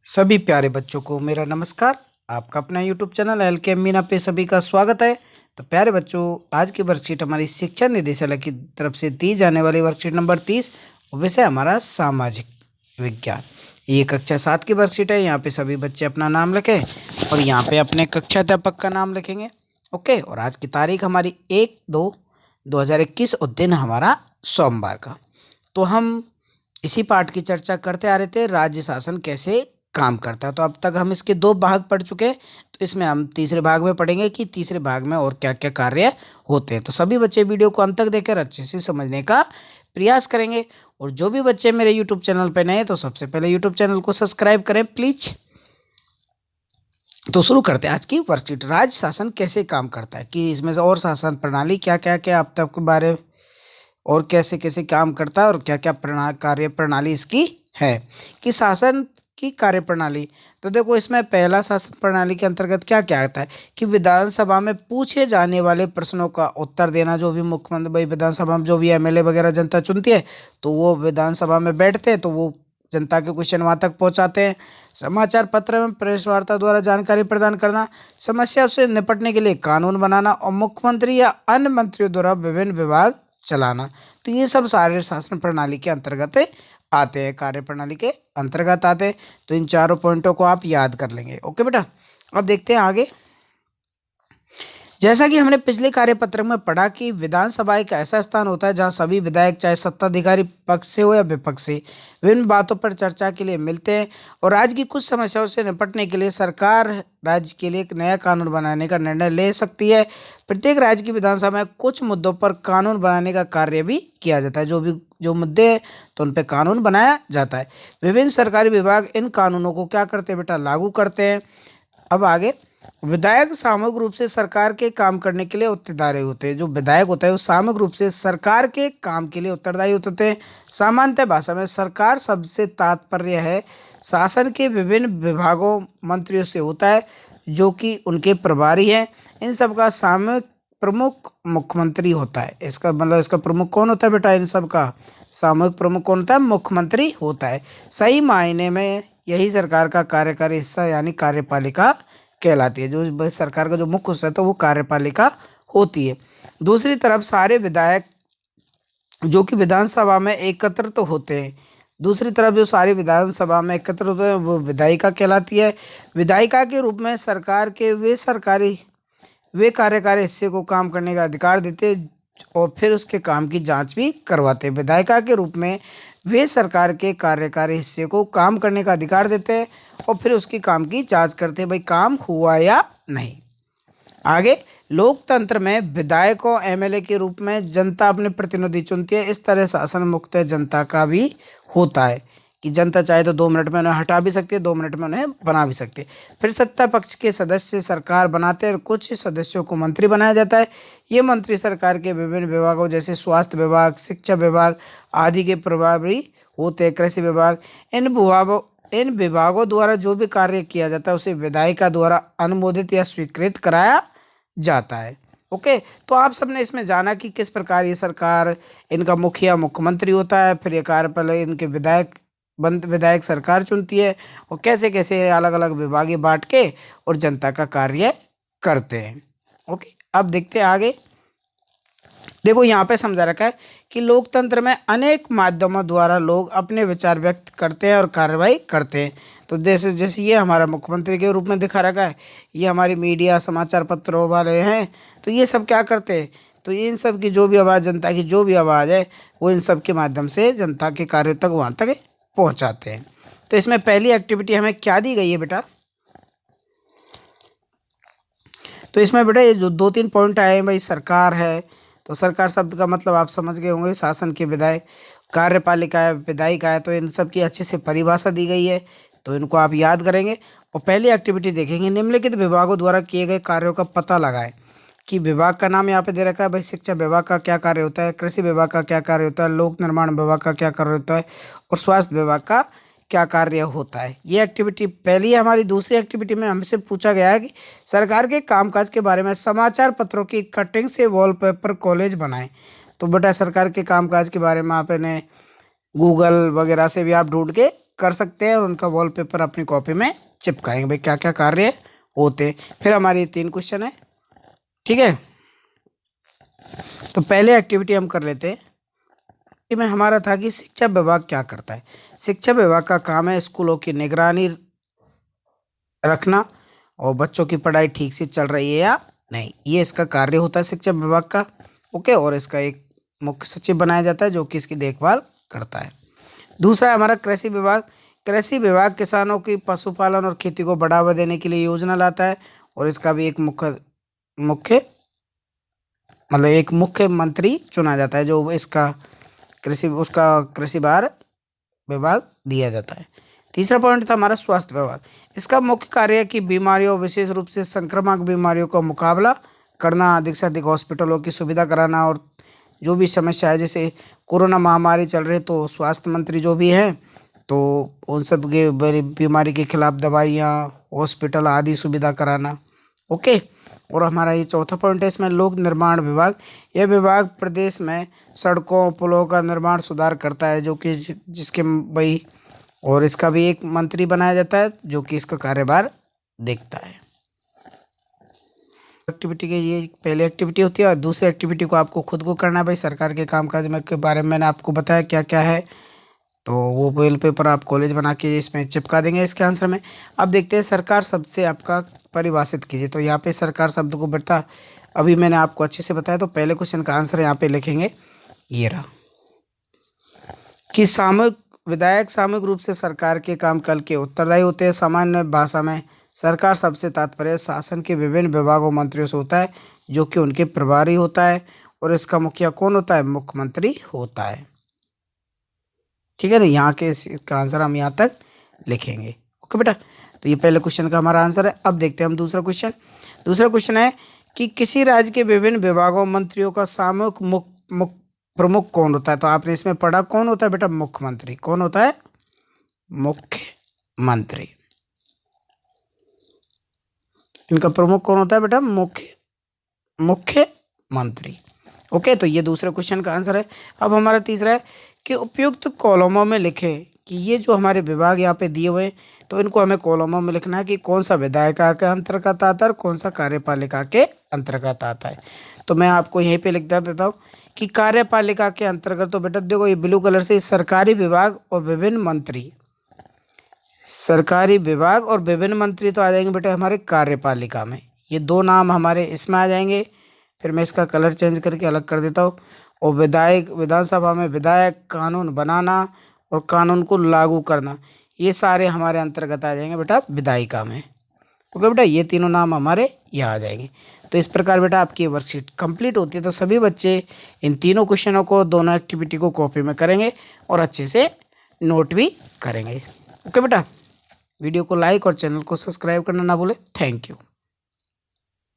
सभी प्यारे बच्चों को मेरा नमस्कार। आपका अपना यूट्यूब चैनल एलके मीना पे सभी का स्वागत है। तो प्यारे बच्चों, आज की वर्कशीट हमारी शिक्षा निदेशालय की तरफ से दी जाने वाली वर्कशीट नंबर 30 विषय हमारा सामाजिक विज्ञान। ये कक्षा 7 की वर्कशीट है। यहाँ पे सभी बच्चे अपना नाम लिखें और यहाँ पे अपने कक्षा अध्यापक का नाम लिखेंगे। ओके, और आज की तारीख हमारी 1/2/2021 और दिन हमारा सोमवार का। तो हम इसी पाठ की चर्चा करते आ रहे थे, राज्य शासन कैसे काम करता है। तो अब तक हम इसके 2 भाग पढ़ चुके हैं। तो इसमें हम तीसरे भाग में पढ़ेंगे कि तीसरे भाग में और क्या क्या कार्य होते हैं। तो सभी बच्चे वीडियो को अंत तक देखकर अच्छे से समझने का प्रयास करेंगे। और जो भी बच्चे मेरे यूट्यूब चैनल पर नए हैं तो सबसे पहले यूट्यूब चैनल को सब्सक्राइब करें प्लीज। तो शुरू करते हैं आज की वर्कशीट। राज्य शासन कैसे काम करता है, कि इसमें से और शासन प्रणाली क्या क्या क्या अब तक के बारे और कैसे कैसे काम करता है और क्या क्या कार्य प्रणाली इसकी है। कि शासन की कार्य प्रणाली, तो देखो इसमें पहला शासन प्रणाली के अंतर्गत क्या क्या आता है कि विधानसभा में पूछे जाने वाले प्रश्नों का उत्तर देना। जो भी मुख्यमंत्री भाई विधानसभा में जो भी एमएलए वगैरह जनता चुनती है तो वो विधानसभा में बैठते हैं, तो वो जनता के क्वेश्चन वहाँ तक पहुँचाते हैं। समाचार पत्र में प्रेस वार्ता द्वारा जानकारी प्रदान करना, समस्या से निपटने के लिए कानून बनाना और मुख्यमंत्री या अन्य मंत्रियों द्वारा विभिन्न विभाग चलाना। तो ये सब सारे शासन प्रणाली के अंतर्गत आते हैं, कार्य प्रणाली के अंतर्गत आते हैं। तो इन चारों पॉइंटों को आप याद कर लेंगे। ओके बेटा, अब देखते हैं आगे। जैसा कि हमने पिछले कार्यपत्र में पढ़ा कि विधानसभा एक ऐसा स्थान होता है जहां सभी विधायक, चाहे सत्ताधिकारी पक्ष से हो या विपक्ष से, विभिन्न बातों पर चर्चा के लिए मिलते हैं और राज्य की कुछ समस्याओं से निपटने के लिए सरकार राज्य के लिए एक नया कानून बनाने का निर्णय ले सकती है। प्रत्येक राज्य की विधानसभा में कुछ मुद्दों पर कानून बनाने का कार्य भी किया जाता है। जो मुद्दे हैं तो उन पर कानून बनाया जाता है। विभिन्न सरकारी विभाग इन कानूनों को क्या करते हैं बेटा, लागू करते हैं। अब आगे, विधायक सामूहिक रूप से सरकार के काम करने के लिए उत्तरदायी होते हैं। जो विधायक होता है वो सामूहिक रूप से सरकार के काम के लिए उत्तरदायी होते हैं। सामान्य भाषा में सरकार शब्द से तात्पर्य है शासन के विभिन्न विभागों मंत्रियों से होता है जो कि उनके प्रभारी हैं। इन सब का सामूहिक प्रमुख मुख्यमंत्री होता है। इसका मतलब इसका प्रमुख कौन होता है बेटा, इन सब का सामूहिक प्रमुख कौन होता है, मुख्यमंत्री होता है। सही मायने में यही सरकार का कार्यकारी हिस्सा यानी कार्यपालिका कहलाती है। जो सरकार का जो मुख्य हिस्सा है तो वो कार्यपालिका होती है। दूसरी तरफ सारे विधायक जो कि विधानसभा में एकत्र तो होते हैं, दूसरी तरफ जो सारी विधानसभा में एकत्र होते हैं वो विधायिका कहलाती है। विधायिका के रूप में सरकार के वे कार्यकारी हिस्से को काम करने का अधिकार देते हैं और फिर उसके काम की जांच भी करवाते हैं। विधायिका के रूप में वे सरकार के कार्यकारी हिस्से को काम करने का अधिकार देते हैं और फिर उसके काम की जांच करते हैं, भाई काम हुआ या नहीं। आगे, लोकतंत्र में विधायक और एमएलए के रूप में जनता अपने प्रतिनिधि चुनती है। इस तरह शासन मुक्त जनता का भी होता है कि जनता चाहे तो 2 मिनट में उन्हें हटा भी सकती है, 2 मिनट में उन्हें बना भी सकती है। फिर सत्ता पक्ष के सदस्य सरकार बनाते हैं और कुछ सदस्यों को मंत्री बनाया जाता है। ये मंत्री सरकार के विभिन्न विभागों जैसे स्वास्थ्य विभाग, शिक्षा विभाग आदि के प्रभारी होते हैं। कृषि विभाग, इन विभागों द्वारा जो भी कार्य किया जाता है उसे विधायिका द्वारा अनुमोदित या स्वीकृत कराया जाता है। ओके, तो आप सबने इसमें जाना कि किस प्रकार ये सरकार, इनका मुखिया मुख्यमंत्री होता है, फिर ये कार्यपालिका इनके विधायक सरकार चुनती है और कैसे कैसे अलग अलग विभाग बांट के और जनता का कार्य करते हैं। ओके, अब देखते हैं आगे। देखो यहाँ पे समझा रखा है कि लोकतंत्र में अनेक माध्यमों द्वारा लोग अपने विचार व्यक्त करते हैं और कार्रवाई करते हैं। तो जैसे जैसे ये हमारा मुख्यमंत्री के रूप में दिखा रखा है, ये हमारी मीडिया समाचार पत्रों वाले हैं। तो ये सब क्या करते हैं, तो इन सब की जो भी आवाज़, जनता की जो भी आवाज़ है वो इन सब के माध्यम से जनता के कार्यों तक वहाँ तक पहुँचाते हैं। तो इसमें पहली एक्टिविटी हमें क्या दी गई है बेटा, तो इसमें बेटा ये जो 2-3 पॉइंट आए हैं, भाई सरकार है तो सरकार शब्द का मतलब आप समझ गए होंगे, शासन के विधायक, कार्यपालिका है, विधायिका है। तो इन सब की अच्छे से परिभाषा दी गई है, तो इनको आप याद करेंगे। और पहली एक्टिविटी देखेंगे, निम्नलिखित विभागों द्वारा किए गए कार्यों का पता लगाएं। कि विभाग का नाम यहाँ पे दे रखा है, भाई शिक्षा विभाग का क्या कार्य होता है, कृषि विभाग का क्या कार्य होता है, लोक निर्माण विभाग का क्या कार्य होता है और स्वास्थ्य विभाग का क्या कार्य होता है। ये एक्टिविटी पहली है हमारी। दूसरी एक्टिविटी में हमसे पूछा गया है कि सरकार के कामकाज के बारे में समाचार पत्रों की कटिंग से वॉलपेपर कॉलेज बनाएं। तो बेटा सरकार के कामकाज के बारे में आप इन्हें गूगल वगैरह से भी आप ढूंढ के कर सकते हैं और उनका वॉलपेपर अपनी कॉपी में चिपकाएंगे। भाई क्या क्या कार्य होते। फिर हमारी 3 क्वेश्चन है, ठीक है। तो पहले एक्टिविटी हम कर लेते हैं। में हमारा था कि शिक्षा विभाग क्या करता है। शिक्षा विभाग का काम है स्कूलों की निगरानी रखना और बच्चों की पढ़ाई ठीक से चल रही है या नहीं, ये इसका कार्य होता है शिक्षा विभाग का। ओके, और इसका एक मुख्य सचिव बनाया जाता है जो कि इसकी देखभाल करता है। दूसरा है हमारा कृषि विभाग। कृषि विभाग किसानों की पशुपालन और खेती को बढ़ावा देने के लिए योजना लाता है और इसका भी एक मुख्य मंत्री चुना जाता है जो इसका कृषि विभाग दिया जाता है। तीसरा पॉइंट था हमारा स्वास्थ्य विभाग। इसका मुख्य कार्य है कि बीमारियों, विशेष रूप से संक्रामक बीमारियों का मुकाबला करना, अधिक से अधिक हॉस्पिटलों की सुविधा कराना और जो भी समस्या है, जैसे कोरोना महामारी चल रही है तो स्वास्थ्य मंत्री जो भी हैं तो उन सब के बीमारी के खिलाफ दवाइयाँ, हॉस्पिटल आदि सुविधा कराना। ओके, और हमारा ये चौथा पॉइंट है इसमें लोक निर्माण विभाग। यह विभाग प्रदेश में सड़कों, पुलों का निर्माण सुधार करता है जो कि जिसके भाई, और इसका भी एक मंत्री बनाया जाता है जो कि इसका कार्यभार देखता है। एक्टिविटी के ये पहली एक्टिविटी होती है और दूसरी एक्टिविटी को आपको खुद को करना है। भाई सरकार के कामकाज में के बारे में मैंने आपको बताया क्या क्या है, तो वो वेल पेपर आप कॉलेज बना के इसमें चिपका देंगे इसके आंसर में। अब देखते हैं सरकार शब्द से आपका परिभाषित कीजिए। तो यहाँ पे सरकार शब्द को बेटा अभी मैंने आपको अच्छे से बताया, तो पहले क्वेश्चन का आंसर यहाँ पे लिखेंगे, ये रहा कि विधायक सामूहिक रूप से सरकार के काम कल के उत्तरदायी होते हैं। सामान्य भाषा में सरकार सबसे तात्पर्य शासन के विभिन्न विभागों मंत्रियों से होता है जो कि उनके प्रभारी होता है और इसका मुखिया कौन होता है, मुख्यमंत्री होता है। ठीक है ना, यहाँ के इसका आंसर हम यहाँ तक लिखेंगे। ओके बेटा, तो ये पहले क्वेश्चन का हमारा आंसर है। अब देखते हैं हम दूसरा क्वेश्चन। दूसरा क्वेश्चन है कि किसी राज्य के विभिन्न विभागों मंत्रियों का सामूहिक प्रमुख कौन होता है। तो आपने इसमें पढ़ा कौन होता है बेटा, मुख्यमंत्री। कौन होता है, मुख्यमंत्री। इनका प्रमुख कौन होता है बेटा, मुख्यमंत्री। ओके, तो ये दूसरे क्वेश्चन का आंसर है। अब हमारा तीसरा है कि उपयुक्त कॉलमों में लिखे कि ये जो हमारे विभाग यहाँ पे दिए हुए हैं तो इनको हमें कॉलमों में लिखना है कि कौन सा विधायिका के अंतर्गत आता है और कौन सा कार्यपालिका के अंतर्गत आता है। तो मैं आपको यहीं पे लिख देता हूँ कि कार्यपालिका के अंतर्गत, तो बेटा देखो ये ब्लू कलर से सरकारी विभाग और विभिन्न मंत्री, सरकारी विभाग और विभिन्न मंत्री तो आ जाएंगे बेटा हमारे कार्यपालिका में। ये दो नाम हमारे इसमें आ जाएंगे। फिर मैं इसका कलर चेंज करके अलग कर देता हूँ। और विधानसभा में विधायक, कानून बनाना और कानून को लागू करना, ये सारे हमारे अंतर्गत आ जाएंगे बेटा विधायिका में। ओके बेटा, ये तीनों नाम हमारे यहाँ आ जाएंगे। तो इस प्रकार बेटा आपकी वर्कशीट कंप्लीट होती है। तो सभी बच्चे इन तीनों क्वेश्चनों को, दोनों एक्टिविटी को कॉपी में करेंगे और अच्छे से नोट भी करेंगे। ओके बेटा, वीडियो को लाइक और चैनल को सब्सक्राइब करना ना भूले। Thank you.